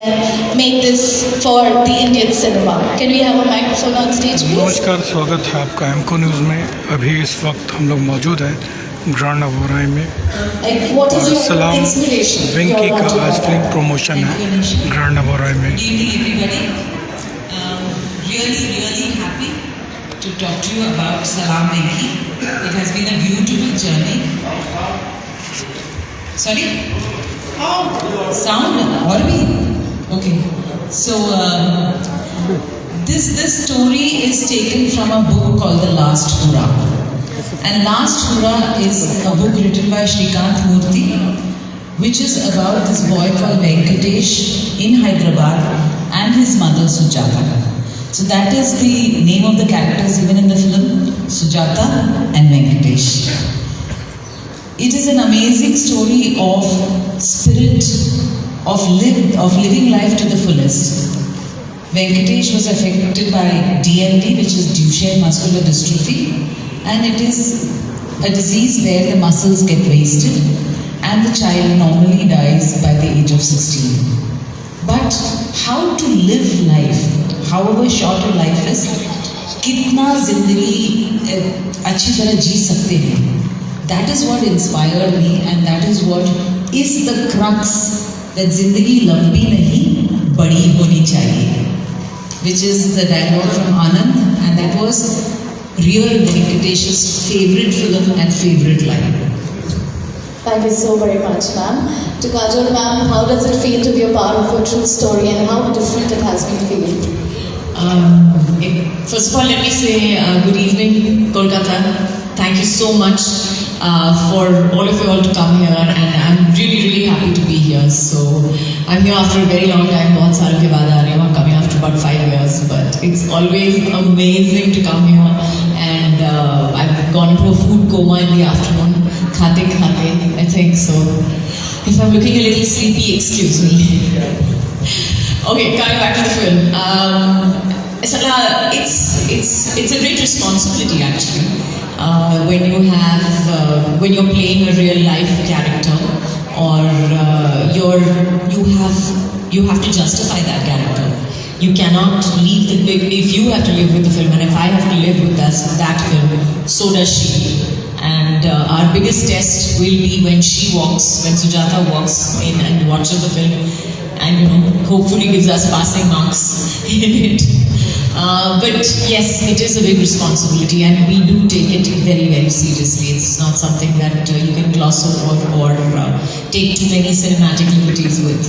make this for the Indian cinema. Can we have a microphone on stage, please? नमस्कार, स्वागत है आपका एमको news में। अभी इस वक्त हम लोग मौजूद हैं ग्रांड ओबोराई में। What is और your सलाम inspiration? वेंकी Your का Rajya आज Baba? फिल्म प्रमोशन है ग्रांड ओबोराई में। Good evening, everybody. Really happy to talk to you about Salaam Venky. It has been a beautiful journey. Sorry? Sound? Oberoi? Okay. So, this story is taken from a book called The Last Hurrah. And Last Hurrah is a book written by Shrikant Murthy, which is about this boy called Venkatesh in Hyderabad and his mother Sujata. So that is the name of the characters even in the film, Sujata and Venkatesh. It is an amazing story of spirit, of living life to the fullest. Venkatesh was affected by DMD, which is Duchenne muscular dystrophy, and it is a disease where the muscles get wasted and the child normally dies by the age of 16. But how to live life, however short a life is, कितना जिंदगी अच्छी तरह जी सकते हैं. That is what inspired me, and that is what is the crux, that जिंदगी लंबी नहीं बड़ी होनी चाहिए, which is the dialogue from Anand, and that was real Venkatesh's favorite film and favorite line. Thank you so very much, ma'am. To Kajol, ma'am, how does it feel to be a part of a true story, and how different it has been for you? First of all, let me say good evening, Kolkata. Thank you so much for all of you all to come here, and I'm really happy to be here. So I'm here after a very long time. बहुत सालों के बाद आ रही हूँ. I'm coming after about 5 years, but it's always amazing to come here. And I've gone into a food coma in the afternoon. खाते I think so. If I'm looking a little sleepy, excuse me. Okay, coming back to the film. It's a great responsibility actually. When you're playing a real life character, or you have to justify that character. You cannot leave if you have to live with the film, and if I have to live with that film, so does she. And our biggest test will be when Sujata walks in and watches the film, and hopefully gives us passing marks in it. But yes, it is a big responsibility, and we do take it very seriously. It's not something that you can gloss over or take too many cinematic liberties with.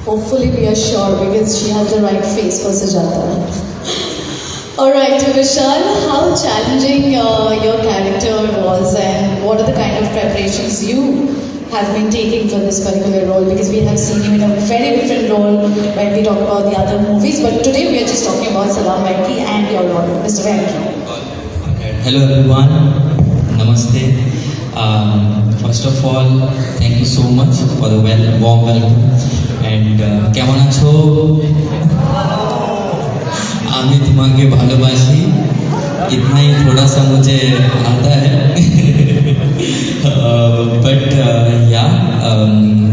Hopefully, we are sure, because she has the right face for Sujata. Alright, Vishal, how challenging your character was, and what are the kind of preparations you have been taking for this particular role? Because we have seen you in a very different role when we talk about the other movies, but today we are just talking about Salaam Venky and your role, Mr. Venky. Hello everyone, Namaste. First of all, thank you so much for the warm welcome. And কেমন আছো? আমি তোমাকে ভালোবাসি, इतना ही थोड़ा सा मुझे आता है. But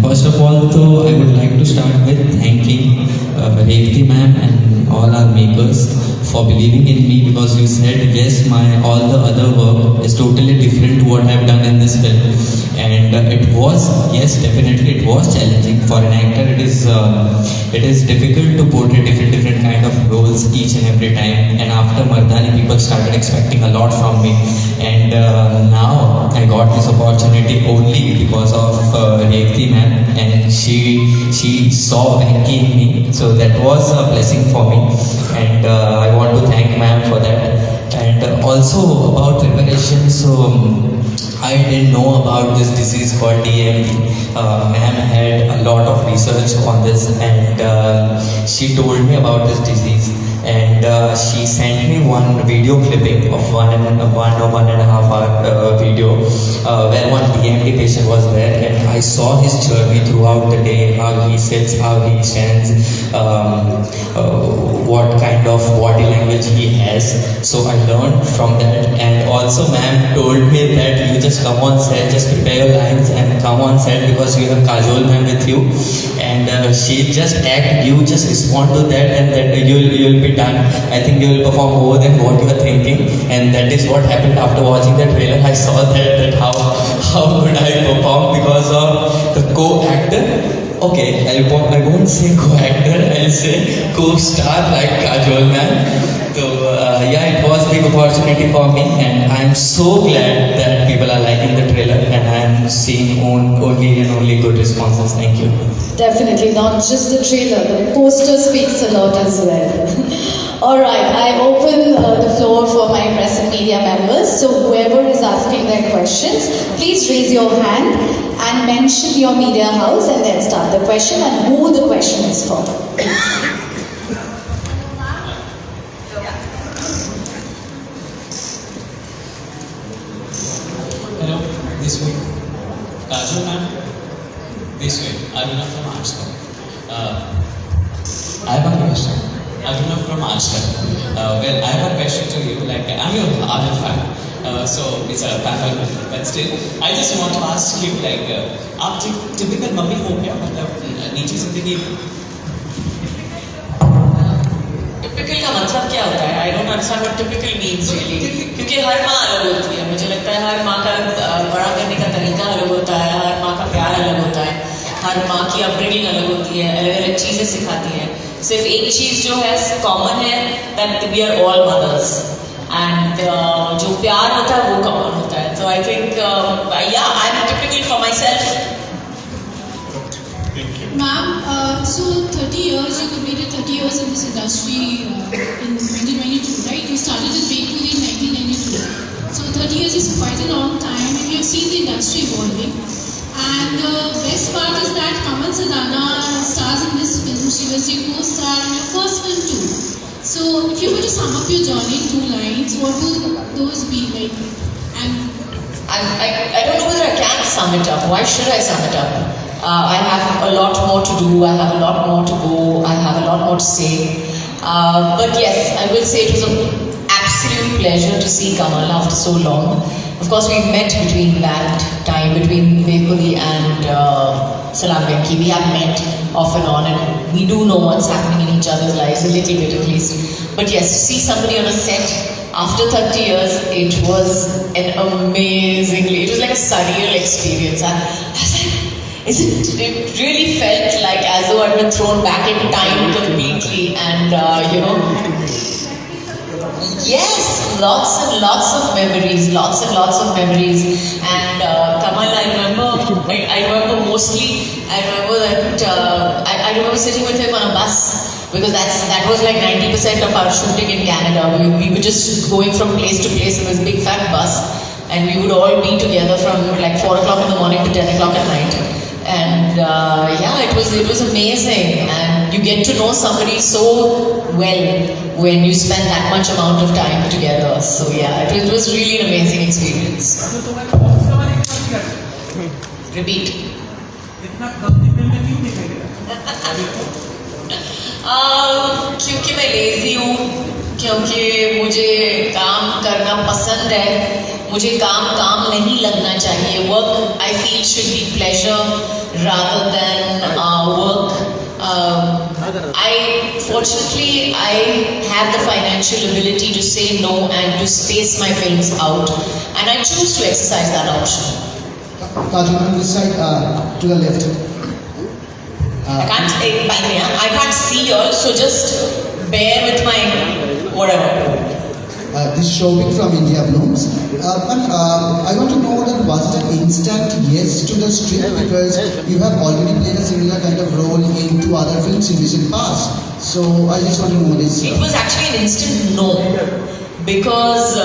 first of all, I would like to start with thanking Revathy ma'am and all our makers for believing in me, because you said yes, all the other work is totally different to what I've done in this film, and it was, yes, definitely it was challenging for an actor. It is difficult to portray different kind of roles each and every time, and after Mardani people started expecting a lot from me, and now I got this opportunity only because of Revathy ma'am, and she saw Venky in me, so that was a blessing for me, and I want to thank ma'am for that. And also about preparation, so I didn't know about this disease called DMD. Ma'am had a lot of research on this, and she told me about this disease, and she sent me one video clipping of one or 1.5 hour video where one DMD patient was there, and I saw his journey throughout the day, how he sits, how he stands, what kind of body language he has. So I learned from that, and also ma'am told me that you just come on set, just prepare your lines and come on set because you have Kajol ma'am with you, and she just act, you just respond to that, and that you'll be done. I think you will perform more than what you are thinking, and that is what happened after watching the trailer. I saw that how could I perform because of the co-actor. Okay, I won't say co-actor, I'll say co-star like Kajol ma'am. So yeah, it was a big opportunity for me, and I'm so glad that people are liking the trailer, and I'm seeing only good responses. Thank you. Definitely, not just the trailer, the poster speaks a lot as well. Alright, I open the floor for my press and media members. So whoever is asking their questions, please raise your hand and mention your media house and then start the question and who the question is for. Hello, this way. Kajol ma'am, this way. Aruna from Arts Club. I have a question. Aruna from Arts Club. Well, I have a question to you. Like, I'm your ardent fan. So it's a panel, but still, I just want to ask you, like, आप typical mummy हो क्या? मतलब निजी जिंदगी typical का मतलब क्या होता है? I don't understand what typical means really. क्योंकि हर माँ अलग होती है. मुझे लगता है हर माँ का बड़ा करने का तरीका अलग होता है. हर माँ का प्यार अलग होता है. हर माँ की अपब्रिंगिंग अलग होती है. अलग-अलग चीजें सिखाती है. सिर्फ एक चीज जो है कॉमन है that we are all mothers. And जो प्यार होता है वो कॉमन होता है. So I think yeah, I'm typical for myself. Ma'am, so 30 years, you completed 30 years in this industry in 2022, right? You started in Bakery in 1992. So 30 years is quite a long time, and you have seen the industry evolving. And the best part is that Kamal Sadana stars in this film. She was your co-star in your first film too. So if you were to sum up your journey in 2 lines, what would those be like? And I don't know whether I can sum it up. Why should I sum it up? I have a lot more to do, I have a lot more to go, I have a lot more to say. But yes, I will say it was an absolute pleasure to see Kamal after so long. Of course, we've met between that time, between Revathy and Salaam Venky. We have met off and on, and we do know what's happening in each other's lives, a little bit at least. But yes, to see somebody on a set after 30 years, it was an amazingly, it was like a surreal experience. I was like, it really felt like as though I'd been thrown back in time completely, and you know, yes, lots and lots of memories, and Kamal, I remember mostly, I remember that, I remember sitting with him on a bus, because that was like 90% of our shooting in Canada. We were just going from place to place in this big fat bus, and we would all be together from like 4 o'clock in the morning to 10 o'clock at night. And yeah, it was amazing, and you get to know somebody so well when you spend that much amount of time together. So yeah, it was really an amazing experience. Repeat. क्योंकि मैं lazy हूँ, क्योंकि मुझे काम करना पसंद है. मुझे काम नहीं लगना चाहिए. Work, I feel, should be pleasure rather than work. Fortunately, I have the financial ability to say no and to space my films out, and I choose to exercise that option. Kajol, on this side, to the left. I can't see you all, so just bear with my whatever. This showing from India Blooms. I want to know that was it an instant yes to the script, because you have already played a similar kind of role in 2 other films in recent past. So I just want to know this. It was actually an instant no, because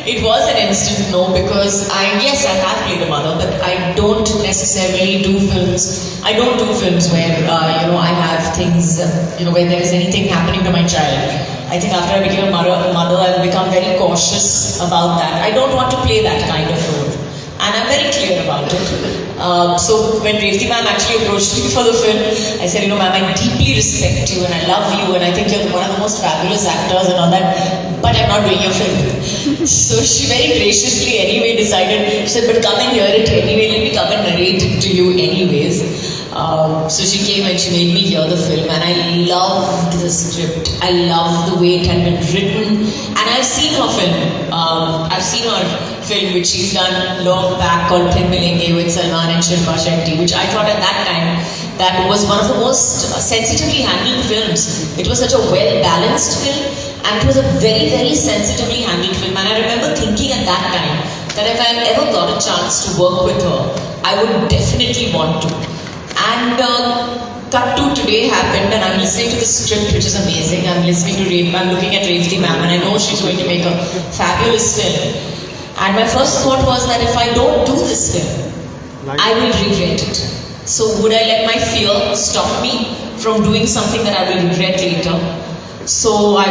it was an instant no, because yes, I have played a mother, but I don't necessarily do films. I don't do films where you know, I have things, when there is anything happening to my child. I think after I became a mother, I've become very cautious about that. I don't want to play that kind of role. And I'm very clear about it. So when Revathy ma'am actually approached me for the film, I said, ma'am, I deeply respect you and I love you and I think you're one of the most fabulous actors and all that, but I'm not doing your film. So she very graciously anyway decided, she said, but come and hear it anyway, let me come and narrate it to you anyways. So she came and she made me hear the film and I loved the script. I loved the way it had been written and I've seen her film. I've seen her film which she's done long back called Phir Milenge with Salman and Shilpa Shetty, which I thought at that time that was one of the most sensitively handled films. It was such a well-balanced film and it was a very, very sensitively handled film. And I remember thinking at that time that if I ever got a chance to work with her, I would definitely want to. And Cut 2 today happened and I'm listening to the script which is amazing. I'm looking at Revathy ma'am and I know she's going to make a fabulous film. And my first thought was that if I don't do this film, I will regret it. So would I let my fear stop me from doing something that I will regret later? So I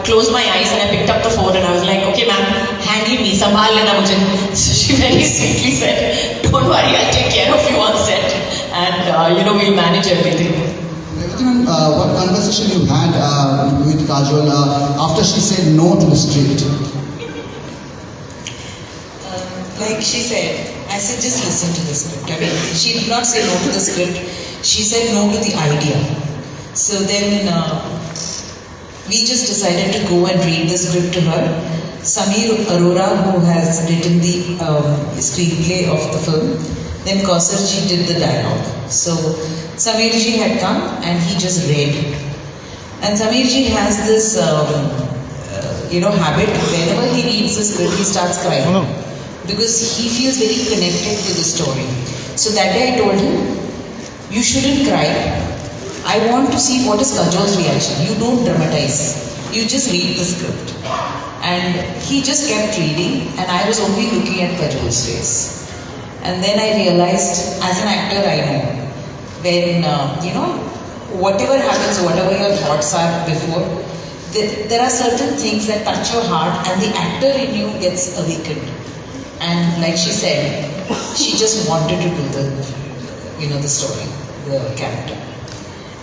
closed my eyes and I picked up the phone and I was like, okay ma'am, handle me, sambhal lena mujhe. So she very sweetly said, don't worry, I'll take care of you on set and we'll manage everything. What conversation you had with Kajol after she said no to the script? Like she said, I said just listen to the script. I mean, she did not say no to the script, she said no to the idea. So then we just decided to go and read the script to her. Samir Arora, who has written the screenplay of the film, then Kausarji did the dialogue. So Samirji had come and he just read. And Samirji has this habit, whenever he reads the script, he starts crying. Because he feels very connected to the story. So that day I told him, you shouldn't cry. I want to see what is Kajol's reaction. You don't dramatize. You just read the script. And he just kept reading and I was only looking at Kajol's face. And then I realized, as an actor, I know, when, whatever happens, whatever your thoughts are before, there are certain things that touch your heart and the actor in you gets awakened. And like she said, she just wanted to do the story, the character.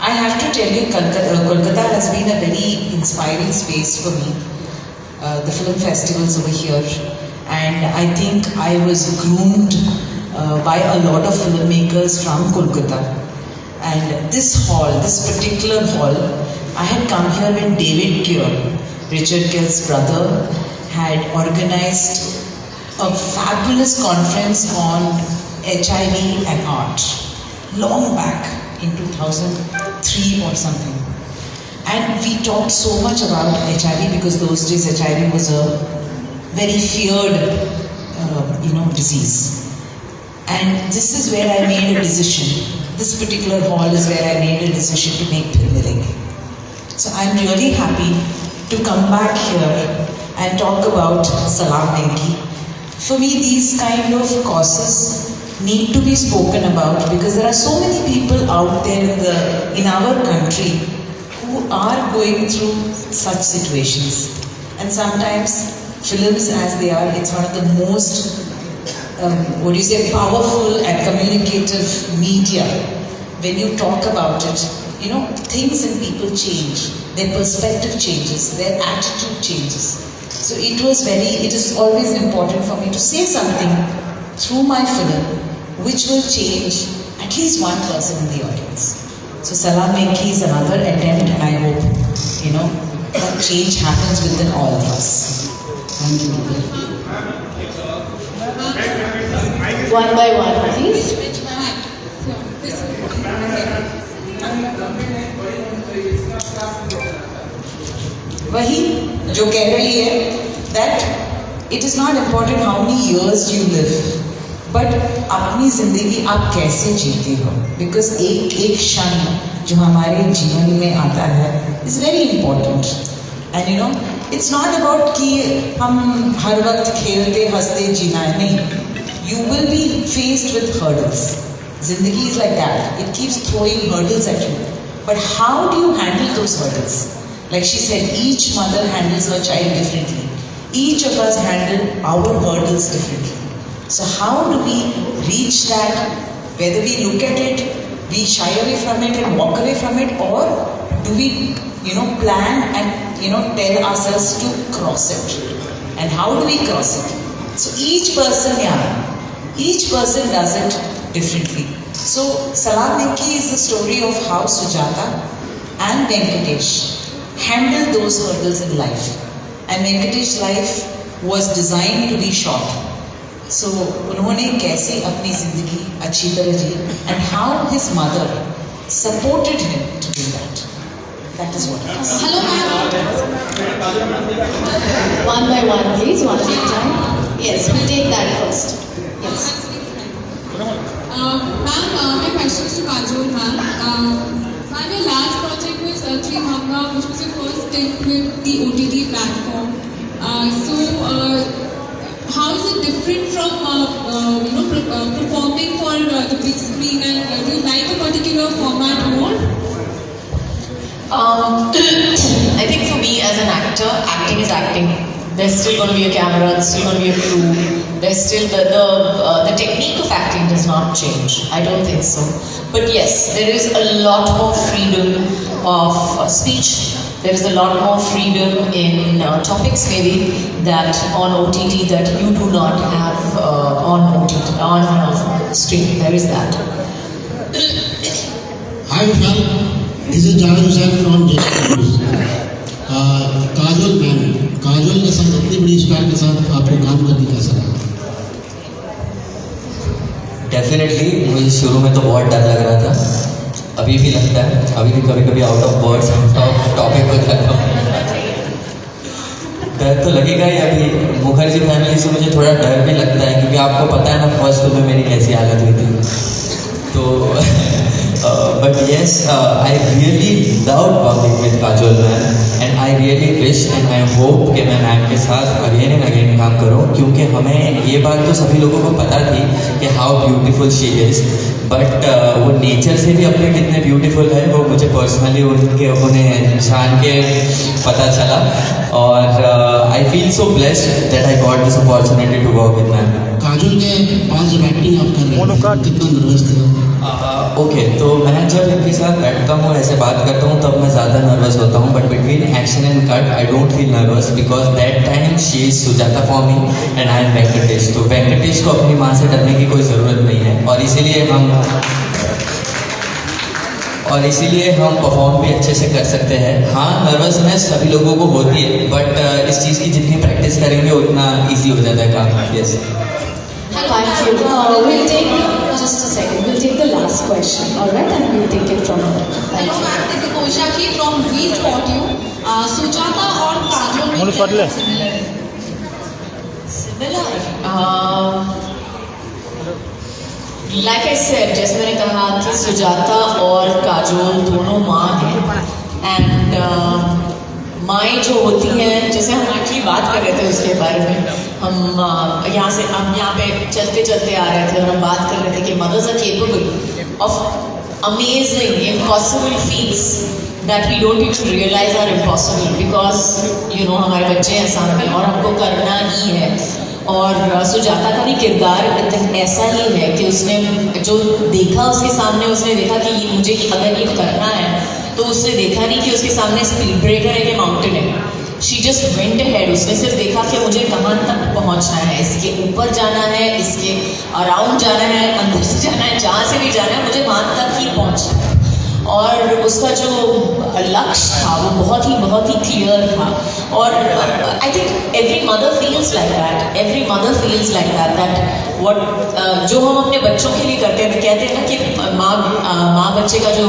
I have to tell you, Kolkata has been a very inspiring space for me. The film festivals over here, and I think I was groomed by a lot of filmmakers from Kolkata. And this particular hall, I had come here when David Keir, Richard Keir's brother, had organized a fabulous conference on HIV and art, long back in 2003 or something. And we talked so much about HIV because those days HIV was a very feared, disease. And this is where I made a decision. This particular hall is where I made a decision to make Phir Milenge. So I'm really happy to come back here and talk about Salaam Venky. For me, these kind of causes need to be spoken about because there are so many people out there in our country who are going through such situations. And sometimes films as they are, it's one of the most powerful and communicative media. When you talk about it, things in people change, their perspective changes, their attitude changes. So it is always important for me to say something through my film which will change at least one person in the audience. So Salaam Venky is another attempt and I hope, that change happens within all of us. Thank you. One by one, please. वही जो कह रही है that it is not important how many years you live, but अपनी जिंदगी आप कैसे जीते हो, because एक क्षण जो हमारे जीवन में आता है is very important. And it's not about कि हम हर वक्त खेलते हंसते जीना है, नहीं. You will be faced with hurdles. Zindagi is like that. It keeps throwing hurdles at you. But how do you handle those hurdles? Like she said, each mother handles her child differently. Each of us handle our hurdles differently. So how do we reach that? Whether we look at it, we shy away from it and walk away from it, or do we, plan and, tell ourselves to cross it? And how do we cross it? So each person does it differently. So Salaam Venky is the story of how Sujata and Venkatesh handled those hurdles in life. And Venkatesh's life was designed to be short. So उन्होंने कैसे अपनी जिंदगी अच्छी तरह जी, and how his mother supported him to do that. That is what it is. Hello, ma'am. One by one, please, one at a time. Yes, we'll take that first. Yes. Ma'am, my question is to Kajol, ma'am. Ma'am, your last project was Tribhanga, which was your first stint with the OTT platform. How is it different from performing for the big screen, and do you like a particular format more? I think for me as an actor, acting is acting. There's still going to be a camera, there's still going to be a crew. There's still the technique of acting does not change. I don't think so. But yes, there is a lot more freedom of speech. There is a lot more freedom in topics maybe that on OTT that you do not have on stream. There is that. Hi Vishal, this is Kajol and Vishal from Jethwa. Kajol ma'am, Kajol के साथ इतनी बड़ी star के साथ आपको काम करने कैसा लगा? डेफिनेटली मुझे शुरू में तो बहुत डर लग रहा था, अभी भी लगता है, अभी भी कभी कभी out of words out of topic हो जाता हूँ। डर तो लगेगा ही। अभी मुखर्जी फैमिली से मुझे थोड़ा डर भी लगता है, क्योंकि आपको पता है ना फर्स्ट में मेरी कैसी हालत हुई थी। तो but yes, I really loved working with Kajol ma'am, and I really wish and I hope कि मैं मैम के साथ again and again काम करूँ, क्योंकि हमें ये बात तो सभी लोगों को पता थी कि how beautiful she is, but वो नेचर से भी अपने कितने ब्यूटीफुल है वो मुझे पर्सनली उन्हें जान के पता चला, और I feel so blessed that I got this opportunity to work with ma'am. Kajol के पास जब एक्टिंग आप कर रहे हैं कितना नर्वस थे? ओके, तो मैं जब इनके साथ बैठता हूँ ऐसे बात करता हूँ तब मैं ज़्यादा नर्वस होता हूँ, but between action and cut I don't feel nervous, because that time she is Sujata for me and I am Venkatesh. तो वेंकटेश को अपनी माँ से डरने की कोई ज़रूरत नहीं है, और इसीलिए हम परफॉर्म भी अच्छे से कर सकते हैं। हाँ, नर्वसनेस सभी लोगों को होती है, बट इस चीज़ की जितनी प्रैक्टिस करेंगे उतना ईजी हो जाता है काम। Yes, Thank you. We'll take just a second. We'll take the last question, all right, and we'll take it from there. Thank you. Ma'am, this is Koshaki from We Spot You. Sujata और काजोल में क्या similar है? Similar. Like I said, जैसे मैंने कहा कि सुजाता और काजोल दोनों माँ हैं, and माएँ जो होती हैं, जैसे हम एक्चुअली बात कर रहे थे उसके बारे में, हम यहाँ पे चलते चलते आ रहे थे और हम बात कर रहे थे कि mothers are capable of amazing impossible feats that we don't even realise are impossible, because हमारे बच्चे हैं सामने और हमको करना ही है। और सुजाता का भी किरदार ऐसा ही है कि उसने जो देखा उसके सामने, उसने देखा कि ये मुझे अगर ये करना है, तो उसने देखा नहीं कि उसके सामने स्पीड ब्रेकर है कि माउंटेन है। She just went ahead. उसने सिर्फ देखा कि मुझे कहाँ तक पहुँचना है, इसके ऊपर जाना है, इसके अराउंड जाना है, अंदर से जाना है, जहाँ से भी जाना है, मुझे वहाँ तक ही पहुँचना है। और उसका जो लक्ष्य था वो बहुत ही क्लियर था। और I think every mother feels like that, that what जो हम अपने बच्चों के लिए करते हैं, कहते हैं ना कि माँ बच्चे का जो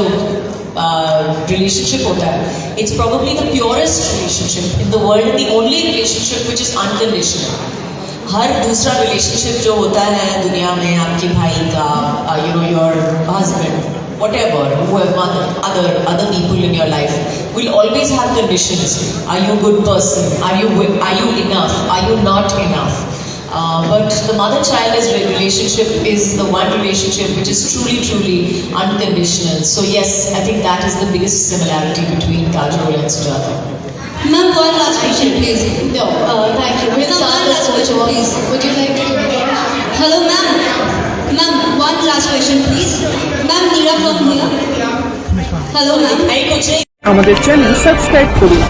relationship होता है, it's probably the purest relationship in the world and the only relationship which is unconditional. हर दूसरा relationship जो होता है दुनिया में, आपके भाई का, your husband, whatever, whoever, other people in your life will always have conditions. Are you a good person? Are you enough? Are you not enough? But the mother-child relationship is the one relationship which is truly unconditional. So yes, I think that is the biggest similarity between Kajol and Sujata. Ma'am, one last question, please. No, thank you. We'll Ma'am, start one last this question, please. Would you like to? Hello, ma'am. Ma'am, one last question, please. Ma'am, Neera from here. Hello, ma'am. I could say আমাদের channel subscribe করুন।